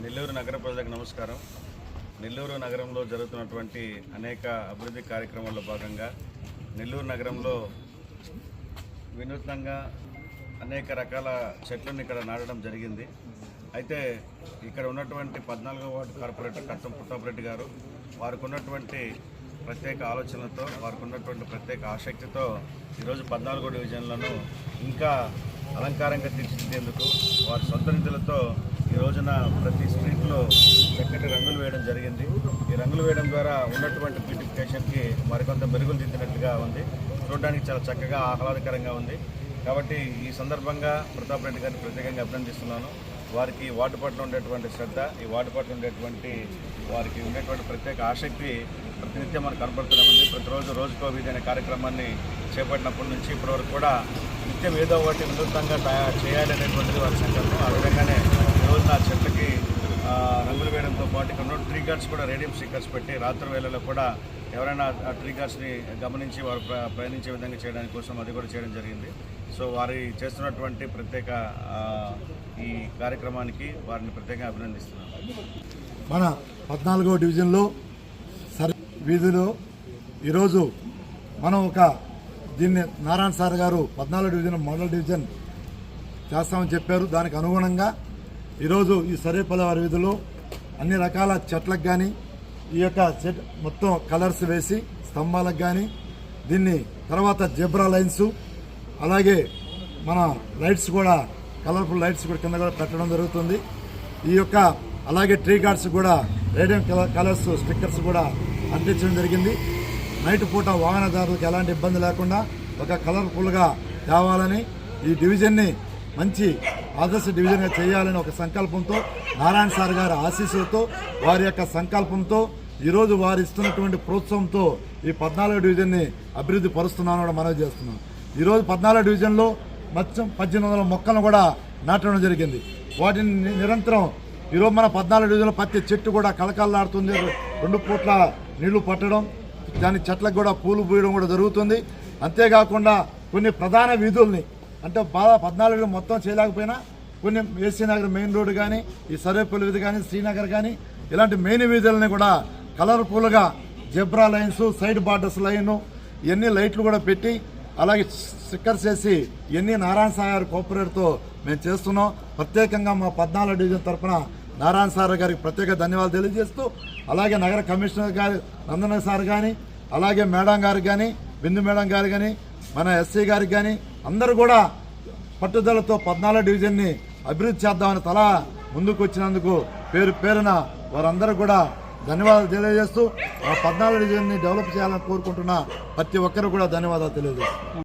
నెల్లూరు నగర ప్రజలకు నమస్కారం. నెల్లూరు నగరంలో జరుగుతున్నటువంటి అనేక అభివృద్ధి కార్యక్రమాల్లో భాగంగా నెల్లూరు నగరంలో వినూత్నంగా అనేక రకాల చెట్లను ఇక్కడ నాటడం జరిగింది. అయితే ఇక్కడ ఉన్నటువంటి 14వ వార్డు కార్పొరేటర్ కట్టం పుట్టపరెడ్డి గారు వారికి ఉన్నటువంటి ప్రత్యేక ఆలోచనలతో, వారికి ఉన్నటువంటి ప్రత్యేక ఆసక్తితో ఈరోజు 14వ డివిజన్లను ఇంకా అలంకారంగా తీర్చిదిద్దేందుకు వారి సొంత నిధులతో ఈ రోజున ప్రతి స్ట్రీట్లో చక్కటి రంగులు వేయడం జరిగింది. ఈ రంగులు వేయడం ద్వారా ఉన్నటువంటి బ్యూటిఫికేషన్కి మరికొంత మెరుగులు దిద్దినట్లుగా ఉంది. చూడడానికి చాలా చక్కగా ఆహ్లాదకరంగా ఉంది. కాబట్టి ఈ సందర్భంగా ప్రతాప్ రెడ్డి గారిని ప్రత్యేకంగా అభినందిస్తున్నాను. వారికి వార్డు పట్ల ఉండేటువంటి శ్రద్ధ, ఈ వార్డు పట్ల ఉండేటువంటి వారికి ఉండేటువంటి ప్రత్యేక ఆసక్తి ప్రతినిత్యం మనకు కనబడుతూనే ఉంది. ప్రతిరోజు రోజుకో వీధి అనే కార్యక్రమాన్ని చేపట్టినప్పటి నుంచి ఇప్పటివరకు కూడా నిత్యం ఏదో ఒకటి వినూత్నంగా చేయాలి అనేటువంటిది వారి సంకల్పం. ఆ విధంగానే ఈరోజు నా చెట్లకి రంగులు వేయడంతో పాటు ఇక్కడ ట్రీ గార్డ్స్ కూడా రేడియం స్టిక్కర్స్ పెట్టి రాత్రి వేళల్లో కూడా ఎవరైనా ఆ ట్రీ గార్డ్స్ని గమనించి వారు ప్రయాణించే విధంగా చేయడానికి కోసం అది కూడా చేయడం జరిగింది. సో వారి చేస్తున్నటువంటి ప్రత్యేక ఈ కార్యక్రమానికి వారిని ప్రత్యేకంగా అభినందిస్తున్నాను. మన 14వ డివిజన్లో వీధిలో ఈరోజు మనం దీన్ని నారాయణ సార్ గారు 14వ డివిజన్ మోడల్ డివిజన్ చేస్తామని చెప్పారు. దానికి అనుగుణంగా ఈరోజు ఈ సరేపల్లి వారి వీధిలో అన్ని రకాల చెట్లకు కానీ ఈ యొక్క చెట్ మొత్తం కలర్స్ వేసి స్తంభాలకు కానీ దీన్ని తర్వాత జెబ్రా లైన్స్ అలాగే మన లైట్స్ కూడా కలర్ఫుల్ లైట్స్ కూడా కింద కూడా పెట్టడం జరుగుతుంది. ఈ యొక్క అలాగే ట్రీ గార్డ్స్ కూడా రేడియం కలర్స్ స్టిక్కర్స్ కూడా అంటించడం జరిగింది. నైట్ పూట వాహనదారులకు ఎలాంటి ఇబ్బంది లేకుండా ఒక కలర్ఫుల్గా తేవాలని ఈ డివిజన్ని మంచి ఆదర్శ డివిజన్గా చేయాలని ఒక సంకల్పంతో నారాయణ సార్ గారి ఆశీస్సులతో వారి యొక్క సంకల్పంతో ఈరోజు వారు ఇస్తున్నటువంటి ప్రోత్సాహంతో ఈ 14వ డివిజన్ని అభివృద్ధి పరుస్తున్నామని కూడా మనవి చేస్తున్నాం. ఈరోజు 14వ డివిజన్లో మొత్తం 1800 మొక్కలను కూడా నాటడం జరిగింది. వాటిని నిరంతరం ఈరోజు మన 14వ డివిజన్లో ప్రతి చెట్టు కూడా కళకళలాడుతుంది. 2 పూట్ల నీళ్లు పట్టడం, దాని చెట్లకు కూడా పూలు పూయడం కూడా జరుగుతుంది. అంతేకాకుండా కొన్ని ప్రధాన వీధుల్ని అంటే 14 మొత్తం చేయలేకపోయినా కొన్ని ఏసీ నగర్ మెయిన్ రోడ్డు కానీ ఈ సర్వేపల్లి వీధి కానీ శ్రీనగర్ కానీ ఇలాంటి మెయిన్ వీధులని కూడా కలర్ఫుల్గా zebra lines, side borders line ఇవన్నీ లైట్లు కూడా పెట్టి అలాగే స్టిక్కర్స్ వేసి ఇవన్నీ నారాయణ సార్ గారి కోఆపరేట్తో మేము చేస్తున్నాం. ప్రత్యేకంగా మా 14వ డివిజన్ తరఫున నారాయణ సార్ గారికి ప్రత్యేక ధన్యవాదాలు తెలియజేస్తూ అలాగే నగర కమిషనర్ గారు నందన సార్ కానీ అలాగే మేడం గారికి కానీ బిందు మేడం గారు కానీ మన ఎస్సీ గారికి కానీ అందరూ కూడా పట్టుదలతో 14వ డివిజన్ని అభివృద్ధి చేద్దామని ముందుకు వచ్చినందుకు పేరున వారందరూ కూడా ధన్యవాదాలు తెలియజేస్తూ ఆ 14వ డివిజన్ని డెవలప్ చేయాలని కోరుకుంటున్న ప్రతి ఒక్కరు కూడా ధన్యవాదాలు తెలియజేస్తారు.